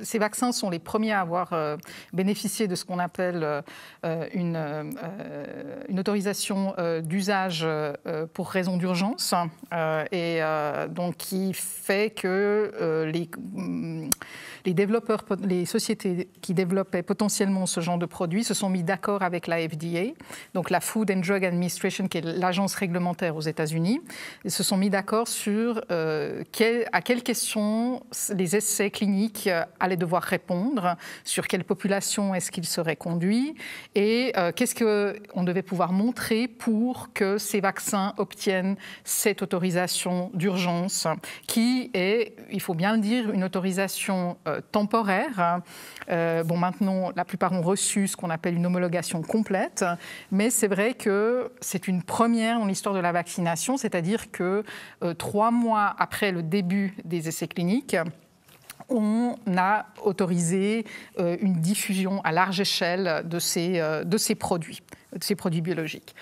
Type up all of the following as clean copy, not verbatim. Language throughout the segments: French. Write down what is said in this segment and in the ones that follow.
ces vaccins sont les premiers à avoir bénéficié de ce qu'on appelle une autorisation d'usage pour raison d'urgence, donc qui fait que les développeurs, les sociétés qui développaient potentiellement ce genre de produits se sont mis d'accord avec la FDA, donc la Food and Drug Administration, qui est l'agence réglementaire aux États-Unis, et se sont mis d'accord sur à quelles questions les essais cliniques allaient devoir répondre, sur quelle population est-ce qu'ils seraient conduits, et qu'est-ce qu'on devait pouvoir montrer pour que ces vaccins obtiennent cette autorisation d'urgence, qui est, il faut bien le dire, une autorisation temporaire. Maintenant, la plupart ont reçu ce qu'on appelle une homologation complète, mais c'est vrai que c'est une première dans l'histoire de la vaccination, c'est-à-dire que 3 mois après le début des essais cliniques, on a autorisé une diffusion à large échelle de ces produits biologiques.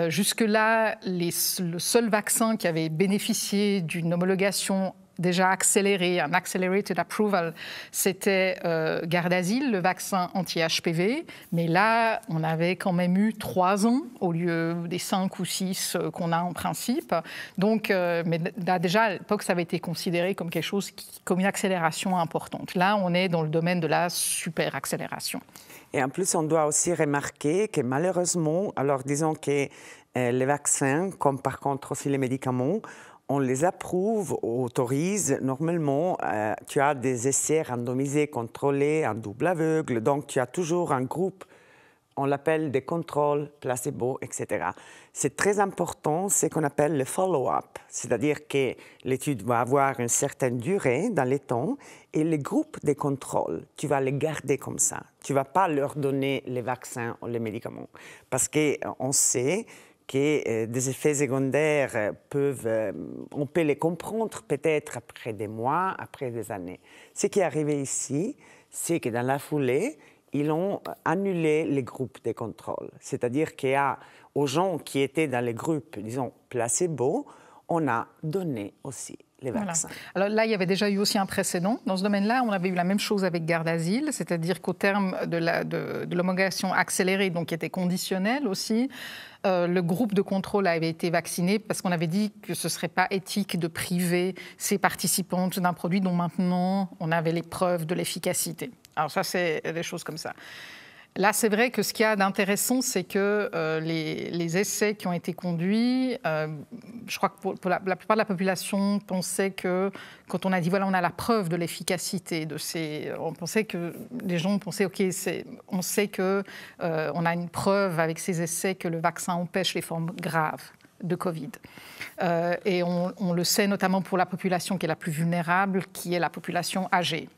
Jusque-là, le seul vaccin qui avait bénéficié d'une homologation déjà accéléré, un accelerated approval, c'était Gardasil, le vaccin anti-HPV. Mais là, on avait quand même eu 3 ans au lieu des 5 ou 6 qu'on a en principe. Donc, mais là, déjà, à l'époque, ça avait été considéré comme quelque chose, comme une accélération importante. Là, on est dans le domaine de la super accélération. Et en plus, on doit aussi remarquer que malheureusement, alors disons que les vaccins, comme par contre aussi les médicaments, on les approuve, autorise. Normalement, tu as des essais randomisés, contrôlés, en double aveugle. Donc, tu as toujours un groupe, on l'appelle des contrôles, placebo, etc. C'est très important ce qu'on appelle le follow-up. C'est-à-dire que l'étude va avoir une certaine durée dans le temps et les groupes de contrôle, tu vas les garder comme ça. Tu ne vas pas leur donner les vaccins ou les médicaments. Parce qu'on sait que des effets secondaires on peut les comprendre peut-être après des mois, après des années. Ce qui est arrivé ici, c'est que dans la foulée, ils ont annulé les groupes de contrôle. C'est-à-dire qu'aux gens qui étaient dans les groupes, disons, placebo, on a donné aussi les vaccins. Voilà. Alors là, il y avait déjà eu aussi un précédent. Dans ce domaine-là, on avait eu la même chose avec Gardasil, c'est-à-dire qu'au terme de l'homologation accélérée, donc qui était conditionnelle aussi, le groupe de contrôle avait été vacciné parce qu'on avait dit que ce ne serait pas éthique de priver ces participantes d'un produit dont maintenant on avait les preuves de l'efficacité. Alors ça, c'est des choses comme ça. Là, c'est vrai que ce qu'il y a d'intéressant, c'est que les essais qui ont été conduits, je crois que pour la plupart de la population pensait que, quand on a dit, voilà, on a la preuve de l'efficacité de ces... Les gens pensaient, OK, on sait qu'on a une preuve avec ces essais que le vaccin empêche les formes graves de Covid. Et on le sait notamment pour la population qui est la plus vulnérable, qui est la population âgée.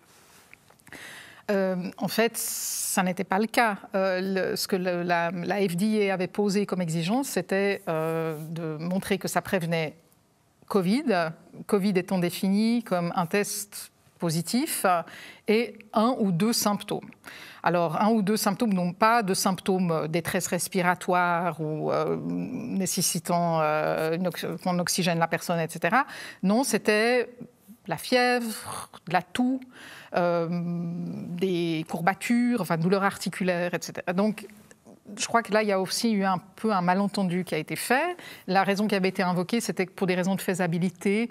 En fait, ça n'était pas le cas. Ce que la FDA avait posé comme exigence, c'était de montrer que ça prévenait Covid, Covid étant défini comme un test positif et 1 ou 2 symptômes. Alors, 1 ou 2 symptômes, non pas de symptômes détresse respiratoire ou nécessitant qu'on oxygène la personne, etc. Non, c'était la fièvre, de la toux, des courbatures, enfin douleurs articulaires, etc. Donc, je crois que là, il y a aussi eu un peu un malentendu qui a été fait. La raison qui avait été invoquée, c'était que pour des raisons de faisabilité,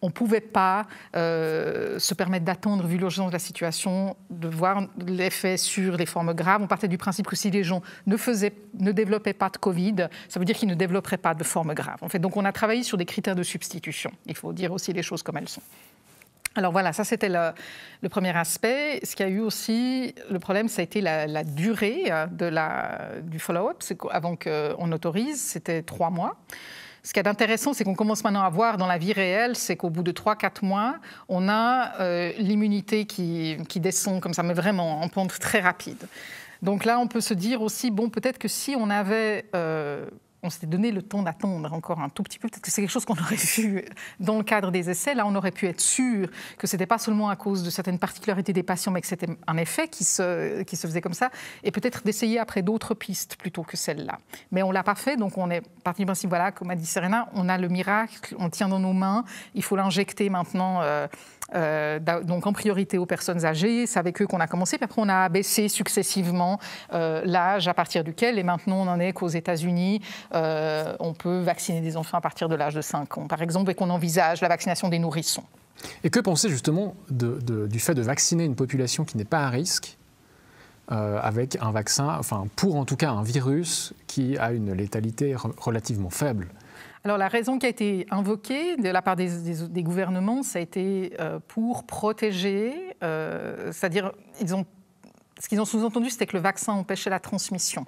on ne pouvait pas se permettre d'attendre, vu l'urgence de la situation, de voir l'effet sur les formes graves. On partait du principe que si les gens ne développaient pas de Covid, ça veut dire qu'ils ne développeraient pas de formes graves. En fait, donc on a travaillé sur des critères de substitution. Il faut dire aussi les choses comme elles sont. Alors voilà, ça c'était le premier aspect. Ce qu'il y a eu aussi, le problème, ça a été la durée du follow-up. Avant qu'on autorise, c'était 3 mois. Ce qui est intéressant, c'est qu'on commence maintenant à voir dans la vie réelle, c'est qu'au bout de 3-4 mois, on a l'immunité qui descend comme ça, mais vraiment en pente très rapide. Donc là, on peut se dire aussi, bon, peut-être que si on avait on s'était donné le temps d'attendre encore un tout petit peu. Peut-être que c'est quelque chose qu'on aurait vu dans le cadre des essais. Là, on aurait pu être sûr que ce n'était pas seulement à cause de certaines particularités des patients, mais que c'était un effet qui se faisait comme ça. Et peut-être d'essayer après d'autres pistes plutôt que celle-là. Mais on ne l'a pas fait, donc on est parti du principe, voilà, comme a dit Serena, on a le miracle, on le tient dans nos mains, il faut l'injecter maintenant donc en priorité aux personnes âgées. C'est avec eux qu'on a commencé, puis après on a abaissé successivement l'âge à partir duquel, et maintenant on n'en est qu'aux États-Unis, on peut vacciner des enfants à partir de l'âge de 5 ans, par exemple, et qu'on envisage la vaccination des nourrissons. Et que penser justement du fait de vacciner une population qui n'est pas à risque avec un vaccin, enfin pour en tout cas un virus qui a une létalité relativement faible? Alors la raison qui a été invoquée de la part des gouvernements, ça a été pour protéger, c'est-à-dire ce qu'ils ont sous-entendu, c'était que le vaccin empêchait la transmission.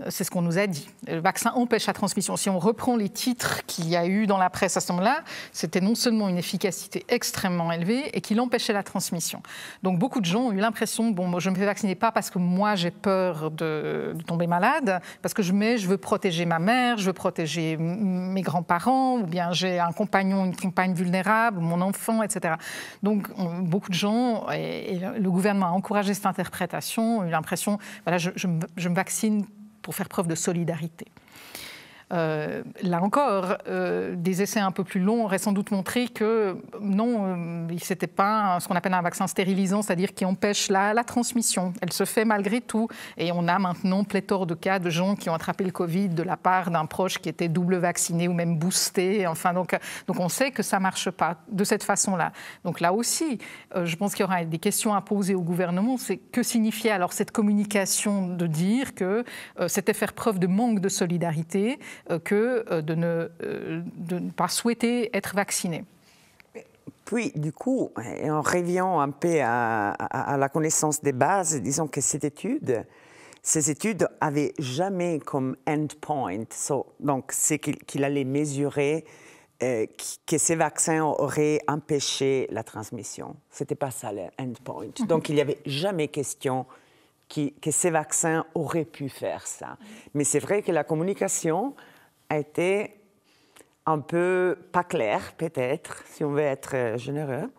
C'est ce qu'on nous a dit. Le vaccin empêche la transmission. Si on reprend les titres qu'il y a eu dans la presse à ce moment-là, c'était non seulement une efficacité extrêmement élevée et qu'il empêchait la transmission. Donc beaucoup de gens ont eu l'impression, bon, moi, je ne me fais vacciner pas parce que moi j'ai peur de tomber malade, parce que je veux protéger ma mère, je veux protéger mes grands-parents, ou bien j'ai un compagnon, une compagne vulnérable, mon enfant, etc. Donc beaucoup de gens, et le gouvernement a encouragé cette interprétation, ont eu l'impression, voilà, je me vaccine pour faire preuve de solidarité. Là encore, des essais un peu plus longs auraient sans doute montré que non, ce n'était pas ce qu'on appelle un vaccin stérilisant, c'est-à-dire qui empêche la transmission. Elle se fait malgré tout. Et on a maintenant pléthore de cas de gens qui ont attrapé le Covid de la part d'un proche qui était double vacciné ou même boosté. Enfin, donc on sait que ça ne marche pas de cette façon-là. Donc là aussi, je pense qu'il y aura des questions à poser au gouvernement. C'est que signifiait alors cette communication de dire que c'était faire preuve de manque de solidarité que de ne pas souhaiter être vacciné. Puis, du coup, en revenant un peu à la connaissance des bases, disons que ces études n'avaient jamais comme endpoint, donc c'est qu'il allait mesurer que ces vaccins auraient empêché la transmission. Ce n'était pas ça l'endpoint. Donc, il n'y avait jamais question que ces vaccins auraient pu faire ça. Mais c'est vrai que la communication a été un peu pas claire, peut-être, si on veut être généreux.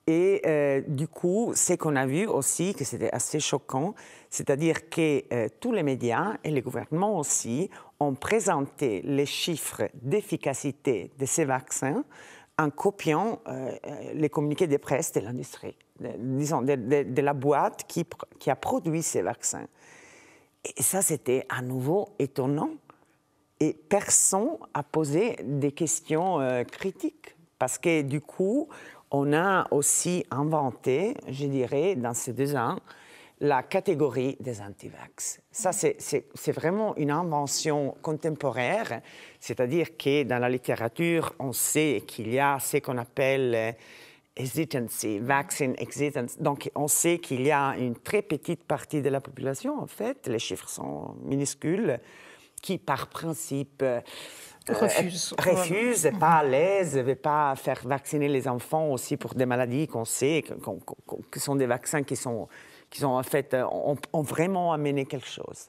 Et du coup, ce qu'on a vu aussi, que c'était assez choquant, c'est-à-dire que tous les médias et les gouvernements aussi ont présenté les chiffres d'efficacité de ces vaccins en copiant les communiqués de presse de l'industrie, disons, de la boîte qui a produit ces vaccins. Et ça, c'était à nouveau étonnant. Et personne n'a posé des questions critiques. Parce que du coup, on a aussi inventé, je dirais, dans ces 2 ans, la catégorie des anti-vax. Ça, c'est vraiment une invention contemporaine. C'est-à-dire que dans la littérature, on sait qu'il y a ce qu'on appelle hesitancy, vaccine hesitance. Donc, on sait qu'il y a une très petite partie de la population, en fait, les chiffres sont minuscules, qui, par principe, refuse, n'est pas à l'aise, ne veut pas faire vacciner les enfants aussi pour des maladies qu'on sait, que sont des vaccins qui sont en fait, ont vraiment amené quelque chose.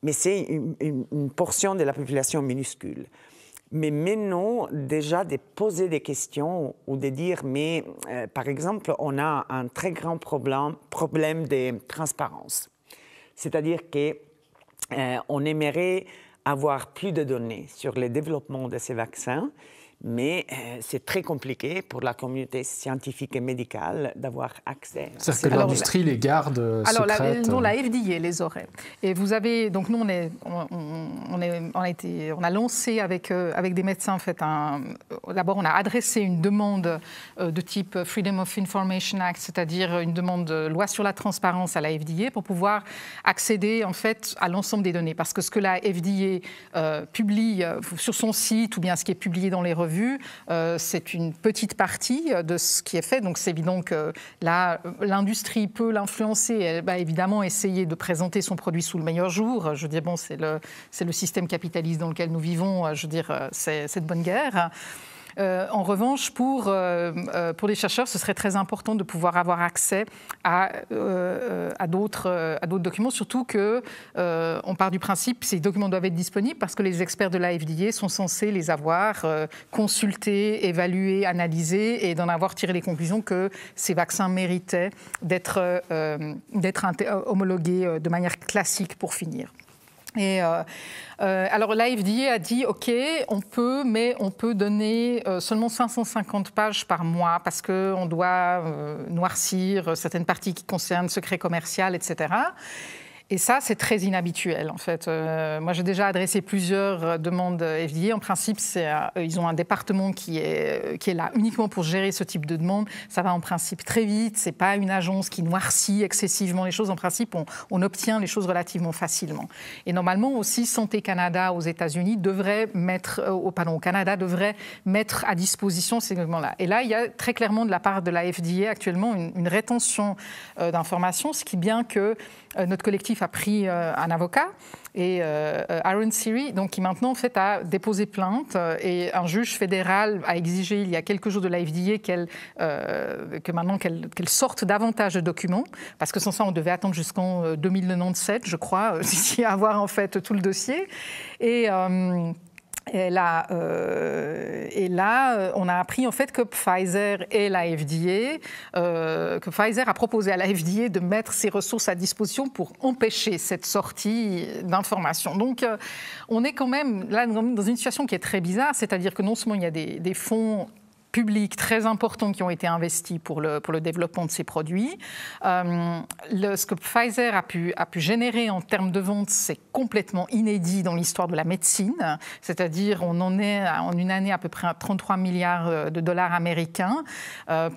Mais c'est une portion de la population minuscule. Mais maintenant, déjà, de poser des questions ou de dire, mais par exemple, on a un très grand problème de transparence. C'est-à-dire qu'on aimerait avoir plus de données sur le développement de ces vaccins, mais c'est très compliqué pour la communauté scientifique et médicale d'avoir accès. C'est-à-dire que l'industrie les garde secrètes. Alors, la FDA les aurait. Et vous avez, donc nous, on a lancé avec des médecins, en fait, d'abord on a adressé une demande de type Freedom of Information Act, c'est-à-dire une demande de loi sur la transparence à la FDA pour pouvoir accéder, en fait, à l'ensemble des données. Parce que ce que la FDA publie sur son site ou bien ce qui est publié dans les revues, c'est une petite partie de ce qui est fait. Donc c'est évident que là, l'industrie peut l'influencer. Elle va évidemment essayer de présenter son produit sous le meilleur jour. Je veux dire, bon, c'est le système capitaliste dans lequel nous vivons. Je veux dire, c'est de bonne guerre. En revanche, pour les chercheurs, ce serait très important de pouvoir avoir accès à d'autres documents, surtout qu'on part du principe que ces documents doivent être disponibles parce que les experts de la FDA sont censés les avoir consultés, évalués, analysés et d'en avoir tiré les conclusions que ces vaccins méritaient d'être homologués de manière classique pour finir. Et alors la FDA a dit OK, on peut donner seulement 550 pages par mois parce qu'on doit noircir certaines parties qui concernent secret commercial, etc. Et ça, c'est très inhabituel, en fait. Moi, j'ai déjà adressé plusieurs demandes FDA. En principe, ils ont un département qui est là uniquement pour gérer ce type de demande. Ça va en principe très vite. Ce n'est pas une agence qui noircit excessivement les choses. En principe, on obtient les choses relativement facilement. Et normalement, aussi, Santé Canada aux États-Unis devrait au Canada devrait mettre à disposition ces documents-là. Et là, il y a très clairement de la part de la FDA actuellement une rétention d'informations, ce qui est bien que notre collectif a pris un avocat, et Aaron Siri, donc, qui maintenant en fait, a déposé plainte, et un juge fédéral a exigé il y a quelques jours de la FDA qu'elle sorte davantage de documents, parce que sans ça on devait attendre jusqu'en 2097, je crois, d'ici à avoir en fait tout le dossier. Et là, on a appris en fait que Pfizer et la FDA, que Pfizer a proposé à la FDA de mettre ses ressources à disposition pour empêcher cette sortie d'informations. Donc, on est quand même là dans une situation qui est très bizarre, c'est-à-dire que non seulement il y a des fonds publics très importants qui ont été investis pour le développement de ces produits. Ce que Pfizer a pu générer en termes de vente, c'est complètement inédit dans l'histoire de la médecine. C'est-à-dire, on en est en une année à peu près à 33 milliards de dollars américains.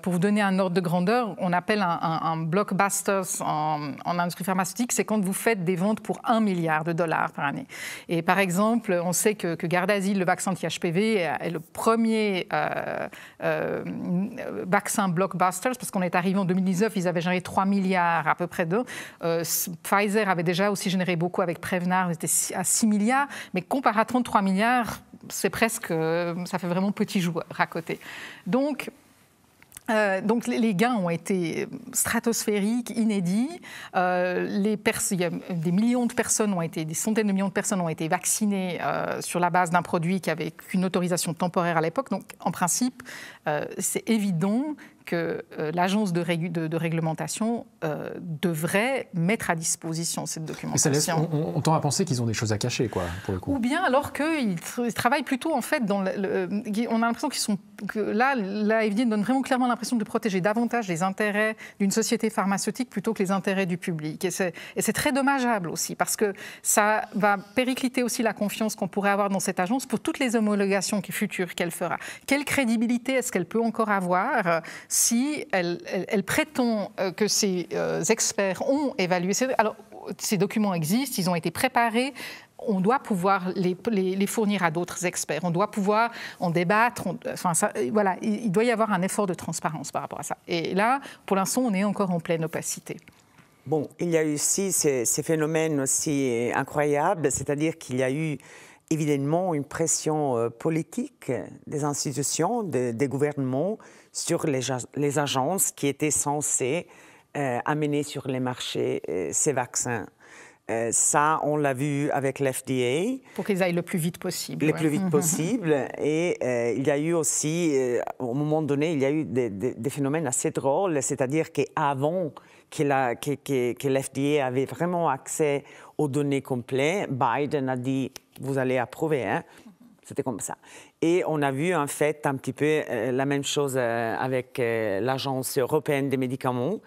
Pour vous donner un ordre de grandeur, on appelle un blockbuster en industrie pharmaceutique, c'est quand vous faites des ventes pour 1 milliard de dollars par année. Et par exemple, on sait que Gardasil, le vaccin anti-HPV, est le premier vaccin blockbusters, parce qu'on est arrivé en 2019, ils avaient généré 3 milliards à peu près d'eux. Pfizer avait déjà aussi généré beaucoup avec Prevnar, c'était à 6 milliards, mais comparé à 33 milliards, c'est presque, ça fait vraiment petit joueur à côté. Donc les gains ont été stratosphériques, inédits. Des millions de personnes des centaines de millions de personnes ont été vaccinées sur la base d'un produit qui avait qu'une autorisation temporaire à l'époque. Donc, en principe, c'est évident que l'agence de réglementation devrait mettre à disposition cette documentation. On tend à penser qu'ils ont des choses à cacher, quoi, pour le coup. Ou bien alors qu'ils travaillent plutôt, en fait, on a l'impression que là, la FDA donne vraiment clairement l'impression de protéger davantage les intérêts d'une société pharmaceutique plutôt que les intérêts du public. Et c'est très dommageable aussi, parce que ça va péricliter aussi la confiance qu'on pourrait avoir dans cette agence pour toutes les homologations futures qu'elle fera. Quelle crédibilité est-ce qu'elle peut encore avoir si elle prétend que ces experts ont évalué alors, ces documents existent, ils ont été préparés, on doit pouvoir les fournir à d'autres experts, on doit pouvoir en débattre, voilà, il doit y avoir un effort de transparence par rapport à ça. Et là, pour l'instant, on est encore en pleine opacité. Bon, il y a eu aussi ces phénomènes aussi incroyables, c'est-à-dire qu'il y a eu évidemment une pression politique des institutions, des gouvernements sur les agences qui étaient censées amener sur les marchés ces vaccins. Ça, on l'a vu avec l'FDA. Pour qu'ils aillent le plus vite possible. Le plus vite possible. Et il y a eu aussi, au moment donné, il y a eu des phénomènes assez drôles, c'est-à-dire qu'avant que l'FDA avait vraiment accès aux données complètes, Biden a dit « vous allez approuver hein? ». C'était comme ça. Et on a vu en fait un petit peu la même chose avec l'Agence européenne des médicaments.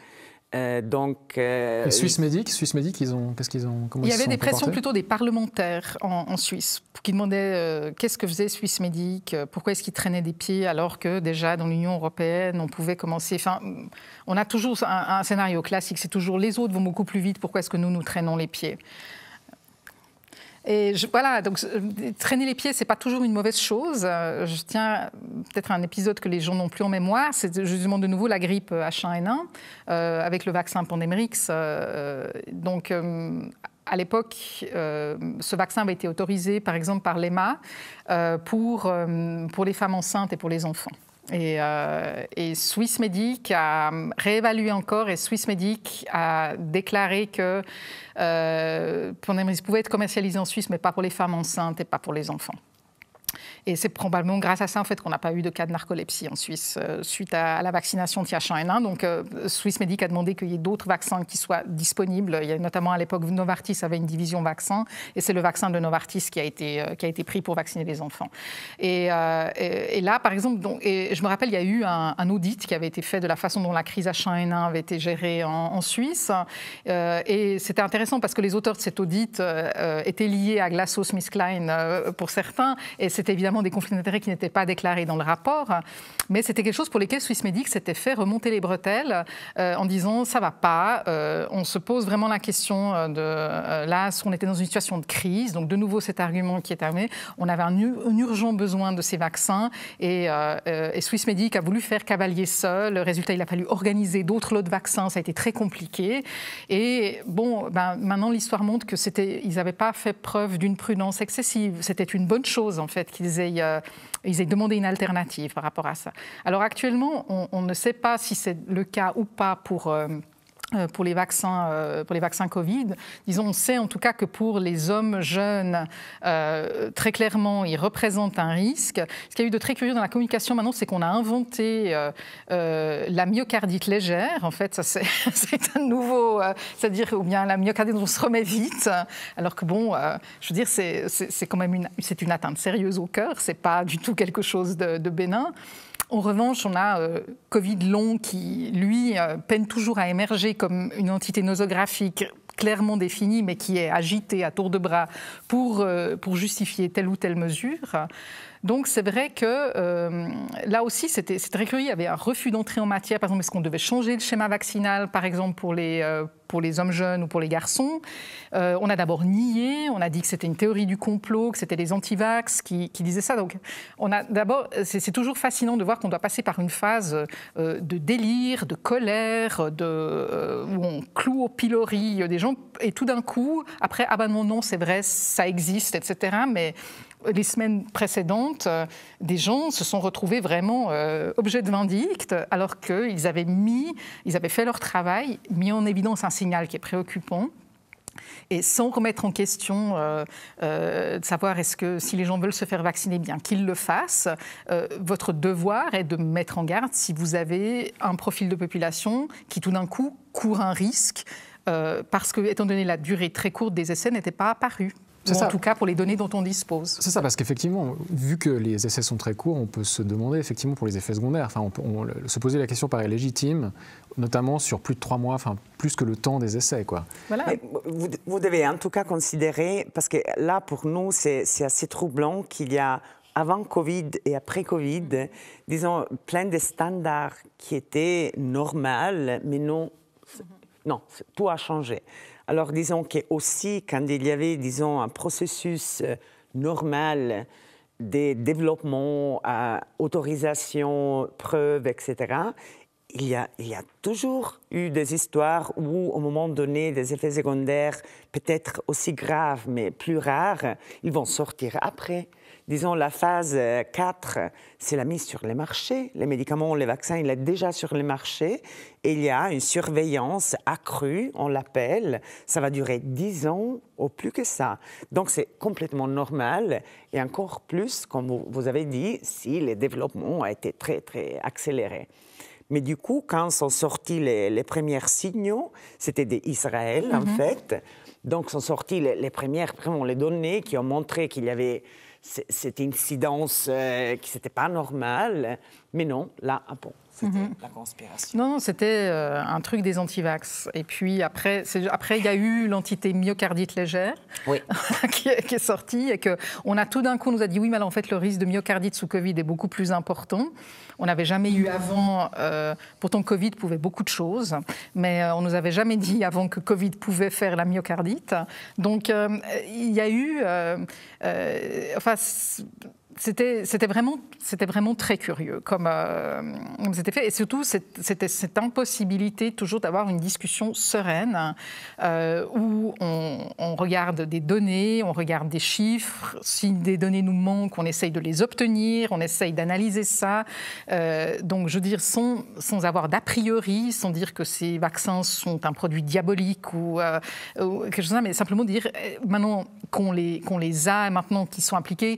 Swissmedic, il y avait des pressions plutôt des parlementaires en Suisse qui demandaient qu'est-ce que faisait Swissmedic, pourquoi est-ce qu'ils traînaient des pieds alors que déjà dans l'Union européenne on pouvait commencer. Enfin, on a toujours un scénario classique, c'est toujours les autres vont beaucoup plus vite, pourquoi est-ce que nous traînons les pieds? Et voilà, donc traîner les pieds, c'est pas toujours une mauvaise chose. Je tiens peut-être un épisode que les gens n'ont plus en mémoire, c'est justement de nouveau la grippe H1N1 avec le vaccin Pandemrix. à l'époque, ce vaccin avait été autorisé, par exemple, par l'EMA pour les femmes enceintes et pour les enfants. Et Swissmedic a réévalué encore, et Swissmedic a déclaré que Pandemrix pouvait être commercialisé en Suisse, mais pas pour les femmes enceintes et pas pour les enfants. Et c'est probablement grâce à ça en fait, qu'on n'a pas eu de cas de narcolepsie en Suisse suite à la vaccination anti-H1N1. Donc Swissmedic a demandé qu'il y ait d'autres vaccins qui soient disponibles. Il y a notamment à l'époque, Novartis avait une division vaccin, et c'est le vaccin de Novartis qui a été pris pour vacciner les enfants. Et là, par exemple, et je me rappelle, il y a eu un audit qui avait été fait de la façon dont la crise H1N1 avait été gérée en Suisse. Et c'était intéressant parce que les auteurs de cet audit étaient liés à GlaxoSmithKline pour certains, et c'était évidemment des conflits d'intérêts qui n'étaient pas déclarés dans le rapport, mais c'était quelque chose pour lequel Swissmedic s'était fait remonter les bretelles en disant ça va pas, on se pose vraiment la question de là, on était dans une situation de crise, donc de nouveau cet argument qui est arrivé, on avait un urgent besoin de ces vaccins et Swissmedic a voulu faire cavalier seul. Le résultat, il a fallu organiser d'autres lots de vaccins, ça a été très compliqué. Et bon, maintenant l'histoire montre que ils n'avaient pas fait preuve d'une prudence excessive. C'était une bonne chose en fait qu'ils aient demandé une alternative par rapport à ça. Alors actuellement, on ne sait pas si c'est le cas ou pas pour les vaccins Covid. Disons, on sait en tout cas que pour les hommes jeunes, très clairement, ils représentent un risque. Ce qu'il y a eu de très curieux dans la communication maintenant, c'est qu'on a inventé la myocardite légère. En fait, ça c'est un nouveau, c'est-à-dire ou bien la myocardite dont on se remet vite. Alors que bon, je veux dire, c'est quand même une atteinte sérieuse au cœur. C'est pas du tout quelque chose de bénin. En revanche, on a Covid long qui, lui, peine toujours à émerger comme une entité nosographique clairement définie, mais qui est agitée à tour de bras pour justifier telle ou telle mesure. Donc c'est vrai que là aussi, c'était très curieux. Il y avait un refus d'entrée en matière. Par exemple, est-ce qu'on devait changer le schéma vaccinal, par exemple, pour les hommes jeunes ou pour les garçons? On a d'abord nié, on a dit que c'était une théorie du complot, que c'était les anti-vax qui disaient ça. Donc c'est toujours fascinant de voir qu'on doit passer par une phase de délire, de colère, où on cloue au pilori des gens, et tout d'un coup, après, ah ben non, c'est vrai, ça existe, etc. Mais les semaines précédentes, des gens se sont retrouvés vraiment objets de vindicte, alors qu'ils avaient fait leur travail, mis en évidence un signal qui est préoccupant. Et sans remettre en question de savoir est-ce que si les gens veulent se faire vacciner, bien qu'ils le fassent, votre devoir est de mettre en garde si vous avez un profil de population qui tout d'un coup court un risque parce que, étant donné la durée très courte des essais, n'était pas apparu. En tout cas pour les données dont on dispose. C'est ça, parce qu'effectivement, vu que les essais sont très courts, on peut se demander effectivement pour les effets secondaires. Enfin, on se poser la question paraît légitime, notamment sur plus de 3 mois, enfin plus que le temps des essais, quoi. Voilà. Vous devez en tout cas considérer, parce que là pour nous c'est assez troublant qu'il y a avant Covid et après Covid, disons plein de standards qui étaient normaux, mais non, tout a changé. Alors, disons qu'aussi, quand il y avait, disons, un processus normal de développement, autorisation, preuves, etc., il y a toujours eu des histoires où, au moment donné, des effets secondaires peut-être aussi graves, mais plus rares, ils vont sortir après. Disons, la phase 4, c'est la mise sur les marchés. Les médicaments, les vaccins, il est déjà sur les marchés. Et il y a une surveillance accrue, on l'appelle. Ça va durer 10 ans ou plus que ça. Donc, c'est complètement normal. Et encore plus, comme vous avez dit, si le développement a été très, très accéléré. Mais du coup, quand sont sortis les premiers signaux, c'était d'Israël, en fait. Donc, sont sortis les premières vraiment, les données qui ont montré qu'il y avait cette incidence qui n'était pas normale. Mais non, là, c'était la conspiration. Non, c'était un truc des anti-vax. Et puis après, il y a eu l'entité myocardite légère qui est sortie et qu'on a tout d'un coup, on nous a dit oui, mais alors, en fait, le risque de myocardite sous Covid est beaucoup plus important. On n'avait jamais eu avant, pourtant Covid pouvait beaucoup de choses, mais on ne nous avait jamais dit avant que Covid pouvait faire la myocardite. Donc il y a eu, c'était vraiment très curieux comme c'était fait. Et surtout, c'était cette impossibilité toujours d'avoir une discussion sereine où on regarde des données, on regarde des chiffres. Si des données nous manquent, on essaye de les obtenir, on essaye d'analyser ça. Donc, je veux dire, sans avoir d'a priori, sans dire que ces vaccins sont un produit diabolique ou quelque chose comme ça, mais simplement dire, maintenant qu'on les a, maintenant qu'ils sont appliqués,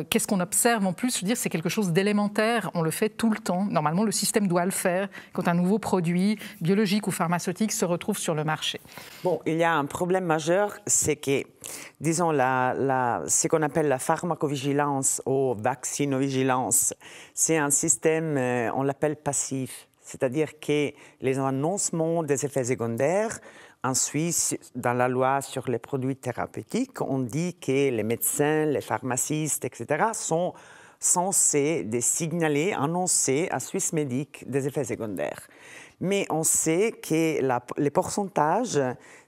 qu'est-ce qu'on observe en plus? Je veux dire, c'est quelque chose d'élémentaire, on le fait tout le temps. Normalement, le système doit le faire quand un nouveau produit biologique ou pharmaceutique se retrouve sur le marché. Bon, il y a un problème majeur, c'est que, disons, ce qu'on appelle la pharmacovigilance ou vaccinovigilance, c'est un système, on l'appelle passif. C'est-à-dire que les annoncements des effets secondaires, en Suisse, dans la loi sur les produits thérapeutiques, on dit que les médecins, les pharmacistes, etc., sont censés signaler, annoncer à Swissmedic des effets secondaires. Mais on sait que les pourcentages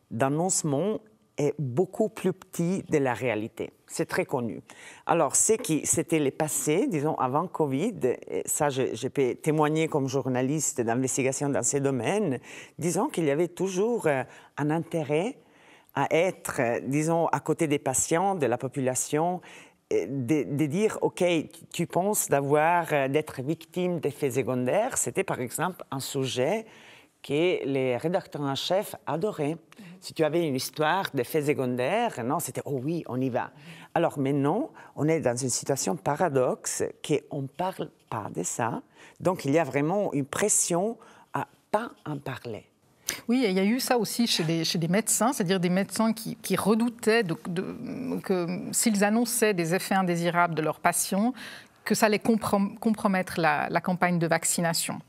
d'annoncement est beaucoup plus petit de la réalité. C'est très connu. Alors, c'était le passé, disons, avant Covid, et ça, je peux témoigner comme journaliste d'investigation dans ces domaines, disons qu'il y avait toujours un intérêt à être, disons, à côté des patients, de la population, de dire, OK, tu penses d'être victime d'effets secondaires. C'était, par exemple, un sujet que les rédacteurs en chef adoraient. Si tu avais une histoire d'effets secondaires, non, c'était « oh oui, on y va ». Alors maintenant, on est dans une situation paradoxe qu'on ne parle pas de ça. Donc il y a vraiment une pression à ne pas en parler. Oui, il y a eu ça aussi chez des médecins, c'est-à-dire des médecins qui redoutaient que s'ils annonçaient des effets indésirables de leurs patients, que ça allait compromettre la campagne de vaccination.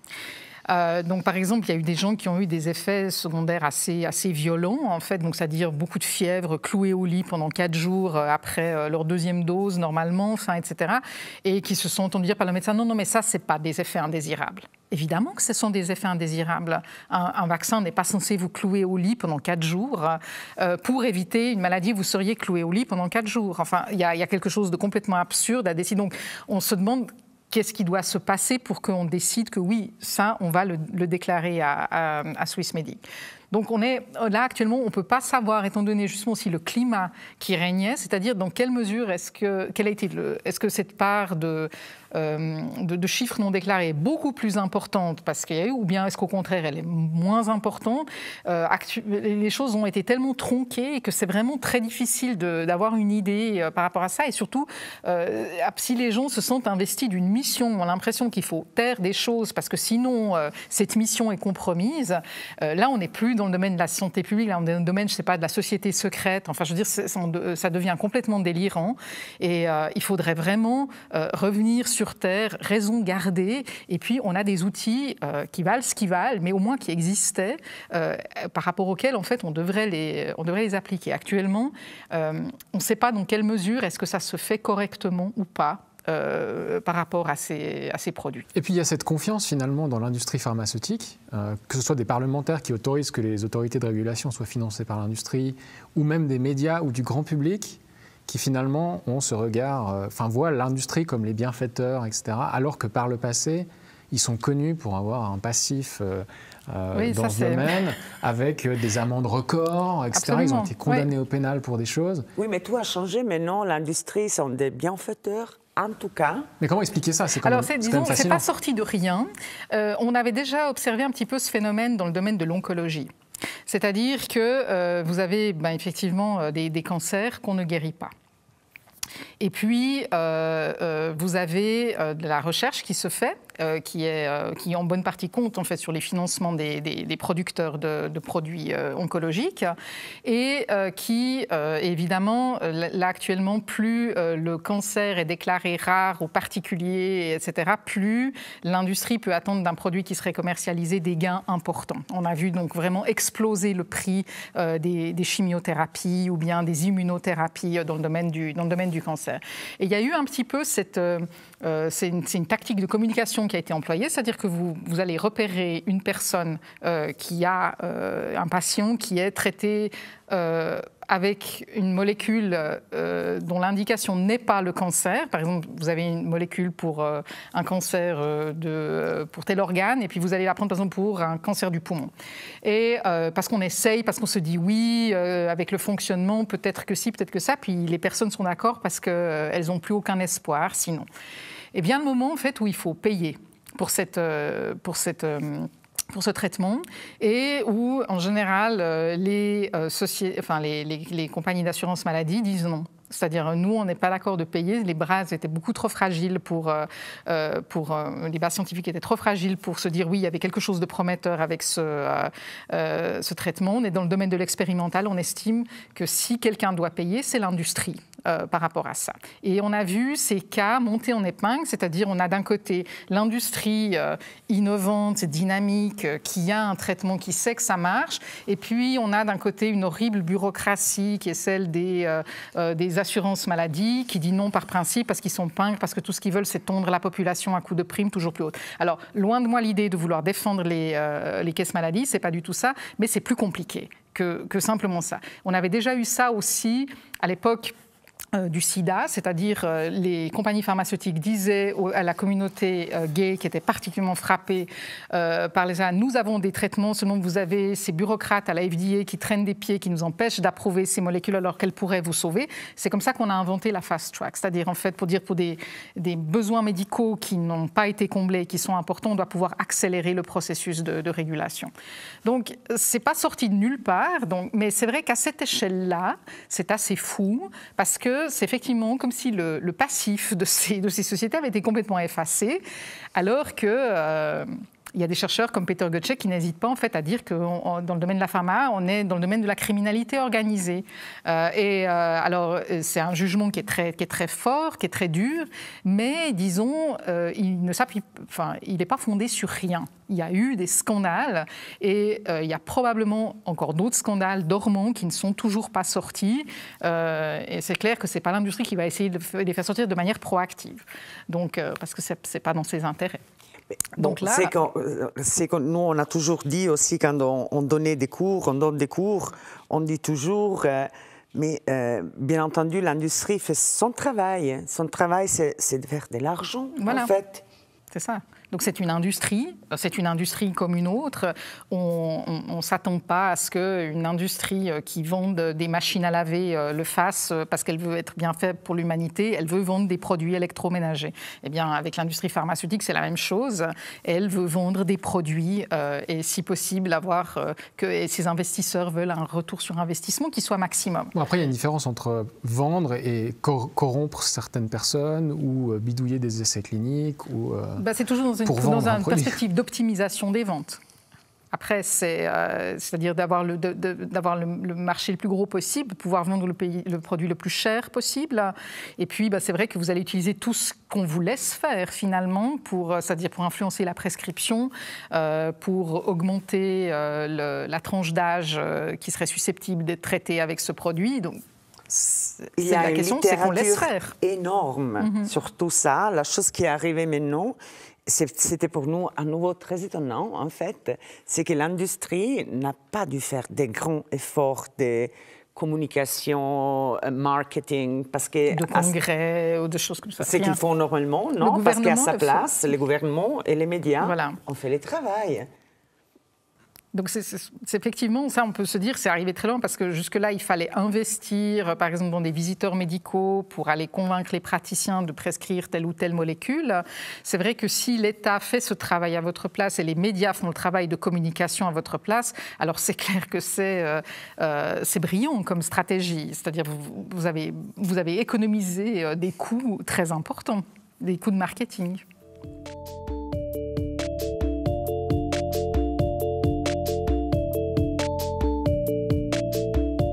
Donc, par exemple, il y a eu des gens qui ont eu des effets secondaires assez violents, en fait, donc c'est-à-dire beaucoup de fièvre, cloués au lit pendant 4 jours après leur deuxième dose, normalement, etc., et qui se sont entendus dire par le médecin, non, mais ça, ce n'est pas des effets indésirables. Évidemment que ce sont des effets indésirables. Un vaccin n'est pas censé vous clouer au lit pendant 4 jours. Pour éviter une maladie, vous seriez cloué au lit pendant 4 jours. Enfin, il y a quelque chose de complètement absurde à décider. Donc, on se demande qu'est-ce qui doit se passer pour qu'on décide que oui, ça, on va le déclarer à Swissmedic. Donc on est là actuellement, on ne peut pas savoir, étant donné justement aussi le climat qui régnait, c'est-à-dire dans quelle mesure est-ce que cette part de chiffres non déclarés est beaucoup plus importante parce qu'il y a eu, ou bien est-ce qu'au contraire elle est moins importante. Les choses ont été tellement tronquées que c'est vraiment très difficile d'avoir une idée par rapport à ça, et surtout si les gens se sentent investis d'une mission, ont l'impression qu'il faut taire des choses parce que sinon cette mission est compromise, là on n'est plus dans le domaine de la santé publique, là on est dans le domaine, je ne sais pas, de la société secrète. Enfin, je veux dire, ça devient complètement délirant. Et il faudrait vraiment revenir sur Terre, raison garder. Et puis, on a des outils qui valent ce qu'ils valent, mais au moins qui existaient, par rapport auxquels, en fait, on devrait les appliquer. Actuellement, on ne sait pas dans quelle mesure est-ce que ça se fait correctement ou pas. Par rapport à ces produits. Et puis il y a cette confiance finalement dans l'industrie pharmaceutique, que ce soit des parlementaires qui autorisent que les autorités de régulation soient financées par l'industrie, ou même des médias ou du grand public qui finalement ont ce regard, voient l'industrie comme les bienfaiteurs, etc., alors que par le passé, ils sont connus pour avoir un passif dans ce domaine, avec des amendes records, etc. Absolument. Ils ont été condamnés au pénal pour des choses. Oui, mais tout a changé maintenant. L'industrie sont des bienfaiteurs. En tout cas. Mais comment expliquer ça? C'est pas sorti de rien. On avait déjà observé un petit peu ce phénomène dans le domaine de l'oncologie. C'est-à-dire que vous avez effectivement des cancers qu'on ne guérit pas. Et puis, vous avez de la recherche qui se fait, qui en bonne partie compte en fait sur les financements des producteurs de produits oncologiques, et qui, évidemment, là actuellement, plus le cancer est déclaré rare ou particulier, etc., plus l'industrie peut attendre d'un produit qui serait commercialisé des gains importants. On a vu donc vraiment exploser le prix des chimiothérapies ou bien des immunothérapies dans le domaine du cancer. Et il y a eu un petit peu c'est une tactique de communication qui a été employée, c'est-à-dire que vous allez repérer une personne qui a un patient qui est traité avec une molécule dont l'indication n'est pas le cancer. Par exemple, vous avez une molécule pour un cancer pour tel organe, et puis vous allez la prendre par exemple pour un cancer du poumon. Et parce qu'on essaye, parce qu'on se dit oui, avec le fonctionnement, peut-être que si, peut-être que ça, puis les personnes sont d'accord parce qu'elles n'ont plus aucun espoir sinon. Et bien le moment en fait où il faut payer pour ce traitement, et où, en général, les compagnies d'assurance maladie disent non. C'est-à-dire, nous, on n'est pas d'accord de payer. Les bases étaient beaucoup trop fragiles les bases scientifiques étaient trop fragiles pour se dire oui, il y avait quelque chose de prometteur avec ce traitement. On est dans le domaine de l'expérimental. On estime que si quelqu'un doit payer, c'est l'industrie. Par rapport à ça. Et on a vu ces cas monter en épingle, c'est-à-dire on a d'un côté l'industrie innovante, dynamique, qui a un traitement qui sait que ça marche, et puis on a d'un côté une horrible bureaucratie qui est celle des assurances maladie, qui dit non par principe parce qu'ils sont pingres, parce que tout ce qu'ils veulent c'est tondre la population à coups de primes toujours plus hautes. Alors loin de moi l'idée de vouloir défendre les caisses maladie, c'est pas du tout ça, mais c'est plus compliqué que simplement ça. On avait déjà eu ça aussi à l'époque du sida, c'est-à-dire les compagnies pharmaceutiques disaient à la communauté gay qui était particulièrement frappée par les SIDA, nous avons des traitements, seulement vous avez ces bureaucrates à la FDA qui traînent des pieds, qui nous empêchent d'approuver ces molécules alors qu'elles pourraient vous sauver. C'est comme ça qu'on a inventé la fast track, c'est-à-dire en fait pour des besoins médicaux qui n'ont pas été comblés, qui sont importants, on doit pouvoir accélérer le processus de régulation. Donc c'est pas sorti de nulle part, mais c'est vrai qu'à cette échelle-là, c'est assez fou parce que c'est effectivement comme si le passif de ces sociétés avait été complètement effacé, alors que il y a des chercheurs comme Peter Gottschalk qui n'hésitent pas en fait à dire que dans le domaine de la pharma, on est dans le domaine de la criminalité organisée. Alors c'est un jugement qui est très fort, qui est très dur, mais disons il n'est pas fondé sur rien. Il y a eu des scandales et il y a probablement encore d'autres scandales dormants qui ne sont toujours pas sortis. Et c'est clair que ce n'est pas l'industrie qui va essayer de les faire sortir de manière proactive, donc, parce que ce n'est pas dans ses intérêts. Donc là, c'est que nous, on a toujours dit aussi, quand on donne des cours, on dit toujours, mais bien entendu, l'industrie fait son travail. Son travail, c'est de faire de l'argent, voilà. En fait. C'est ça. Donc c'est une industrie comme une autre. On ne s'attend pas à ce qu'une industrie qui vende des machines à laver le fasse parce qu'elle veut être bien faite pour l'humanité, elle veut vendre des produits électroménagers. Eh bien, avec l'industrie pharmaceutique, c'est la même chose. Elle veut vendre des produits et si possible avoir que ses investisseurs veulent un retour sur investissement qui soit maximum. Bon, après, il y a une différence entre vendre et corrompre certaines personnes ou bidouiller des essais cliniques. C'est toujours dans une perspective d'optimisation des ventes. Après, c'est-à-dire d'avoir le marché le plus gros possible, pouvoir vendre le produit le plus cher possible. Et puis, c'est vrai que vous allez utiliser tout ce qu'on vous laisse faire, finalement, c'est-à-dire pour influencer la prescription, pour augmenter la tranche d'âge qui serait susceptible d'être traitée avec ce produit. Donc, la question, c'est qu'on laisse faire. Énorme sur tout ça. La chose qui est arrivée maintenant, c'était pour nous à nouveau très étonnant, en fait, c'est que l'industrie n'a pas dû faire des grands efforts de communication, marketing, parce que... De congrès ou de choses comme ça. C'est qu'ils font normalement, non? Parce qu'à sa place, les gouvernements et les médias ont fait le travail. Donc c'est effectivement, ça on peut se dire, c'est arrivé très loin parce que jusque-là, il fallait investir, par exemple, dans des visiteurs médicaux pour aller convaincre les praticiens de prescrire telle ou telle molécule. C'est vrai que si l'État fait ce travail à votre place et les médias font le travail de communication à votre place, alors c'est clair que c'est brillant comme stratégie. C'est-à-dire vous avez économisé des coûts très importants, des coûts de marketing.